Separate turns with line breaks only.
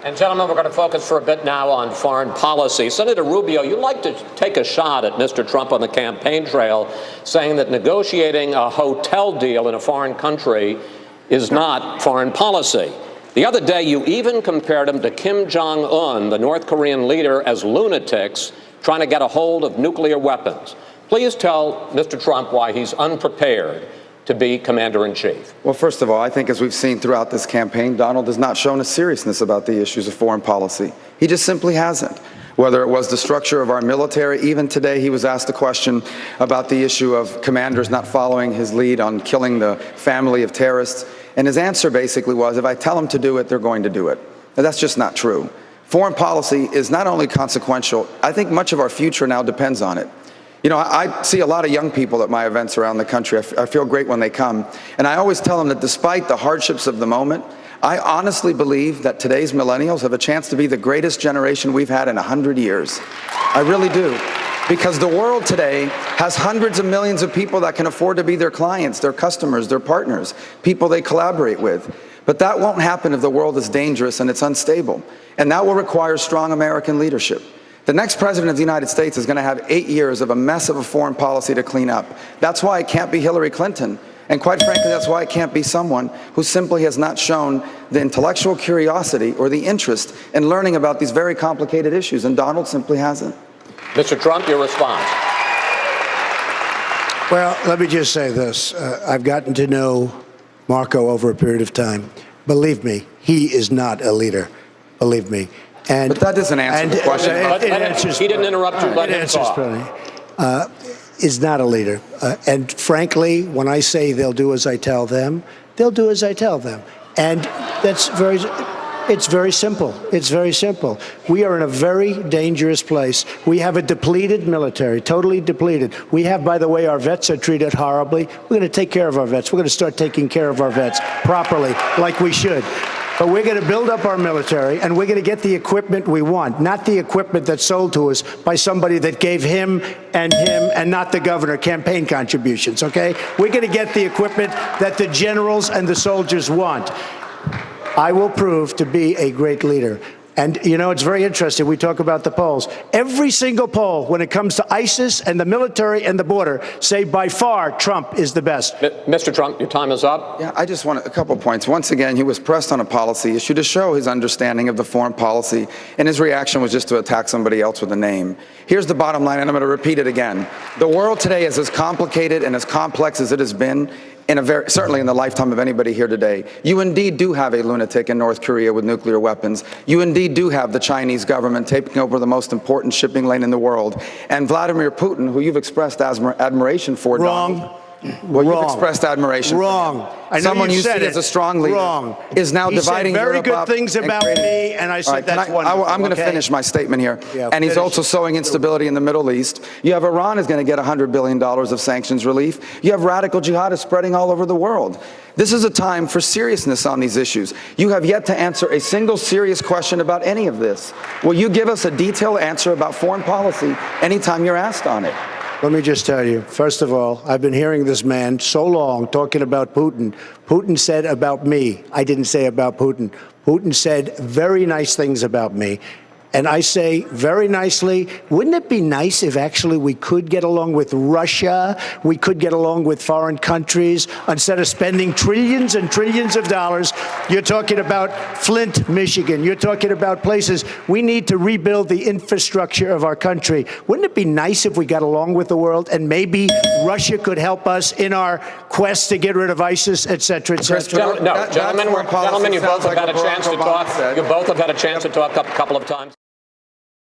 And gentlemen, we're going to focus for a bit now on foreign policy. Senator Rubio, you like to take a shot at Mr. Trump on the campaign trail, saying that negotiating a hotel deal in a foreign country is not foreign policy. The other day, you even compared him to Kim Jong-un, the North Korean leader, as lunatics trying to get a hold of nuclear weapons. Please tell Mr. Trump why he's unprepared to be commander-in-chief.
Well, first of all, I think as we've seen throughout this campaign, Donald has not shown a seriousness about the issues of foreign policy. He just simply hasn't. Whether it was the structure of our military, even today he was asked a question about the issue of commanders not following his lead on killing the family of terrorists. And his answer basically was, if I tell them to do it, they're going to do it. Now, that's just not true. Foreign policy is not only consequential, I think much of our future now depends on it. You know, I see a lot of young people at my events around the country. I feel great when they come. And I always tell them that despite the hardships of the moment, I honestly believe that today's millennials have a chance to be the greatest generation we've had in 100 years. I really do. Because the world today has hundreds of millions of people that can afford to be their clients, their customers, their partners, people they collaborate with. But that won't happen if the world is dangerous and it's unstable. And that will require strong American leadership. The next president of the United States is going to have 8 years of a mess of a foreign policy to clean up. That's why it can't be Hillary Clinton. And quite frankly, that's why it can't be someone who simply has not shown the intellectual curiosity or the interest in learning about these very complicated issues. And Donald simply hasn't.
Mr. Trump, your response.
Well, let me just say this. I've gotten to know Marco over a period of time. Believe me, he is not a leader. Believe me.
But that doesn't answer the question.
He didn't interrupt you, but it talk.
Is not a leader. And frankly, when I say they'll do as I tell them, they'll do as I tell them. And it's very simple. It's very simple. We are in a very dangerous place. We have a depleted military, totally depleted. We have, by the way, our vets are treated horribly. We're going to take care of our vets. We're going to start taking care of our vets properly, like we should. But we're going to build up our military, and we're going to get the equipment we want, not the equipment that's sold to us by somebody that gave him and not the governor campaign contributions, okay? We're going to get the equipment that the generals and the soldiers want. I will prove to be a great leader. And, you know, it's very interesting. We talk about the polls. Every single poll, when it comes to ISIS and the military and the border, say by far Trump is the best.
Mr. Trump, your time is up.
Yeah, I just want a couple points. Once again, he was pressed on a policy issue to show his understanding of the foreign policy, and his reaction was just to attack somebody else with a name. Here's the bottom line, and I'm going to repeat it again. The world today is as complicated and as complex as it has been certainly in the lifetime of anybody here today. You indeed do have a lunatic in North Korea with nuclear weapons. You indeed do have the Chinese government taking over the most important shipping lane in the world. And Vladimir Putin, who you've expressed admiration for,
Wrong.
Donald, well, you've expressed admiration.
Wrong.
For someone you see as a strong leader.
Wrong.
Is now dividing Europe up.
He said very good things about me, and I said that's wonderful.
I'm going to finish my statement here. Yeah, and he's also sowing instability in the Middle East. You have Iran is going to get $100 billion of sanctions relief. You have radical jihadists spreading all over the world. This is a time for seriousness on these issues. You have yet to answer a single serious question about any of this. Will you give us a detailed answer about foreign policy anytime you're asked on it?
Let me just tell you, first of all, I've been hearing this man so long talking about Putin. Putin said about me. I didn't say about Putin. Putin said very nice things about me. And I say very nicely, wouldn't it be nice if actually we could get along with Russia, we could get along with foreign countries, instead of spending trillions and trillions of dollars? You're talking about Flint, Michigan. You're talking about places. We need to rebuild the infrastructure of our country. Wouldn't it be nice if we got along with the world and maybe Russia could help us in our quest to get rid of ISIS, et cetera, et cetera?
Gentlemen, you both have had a chance to talk. You both have had a chance to talk a couple of times.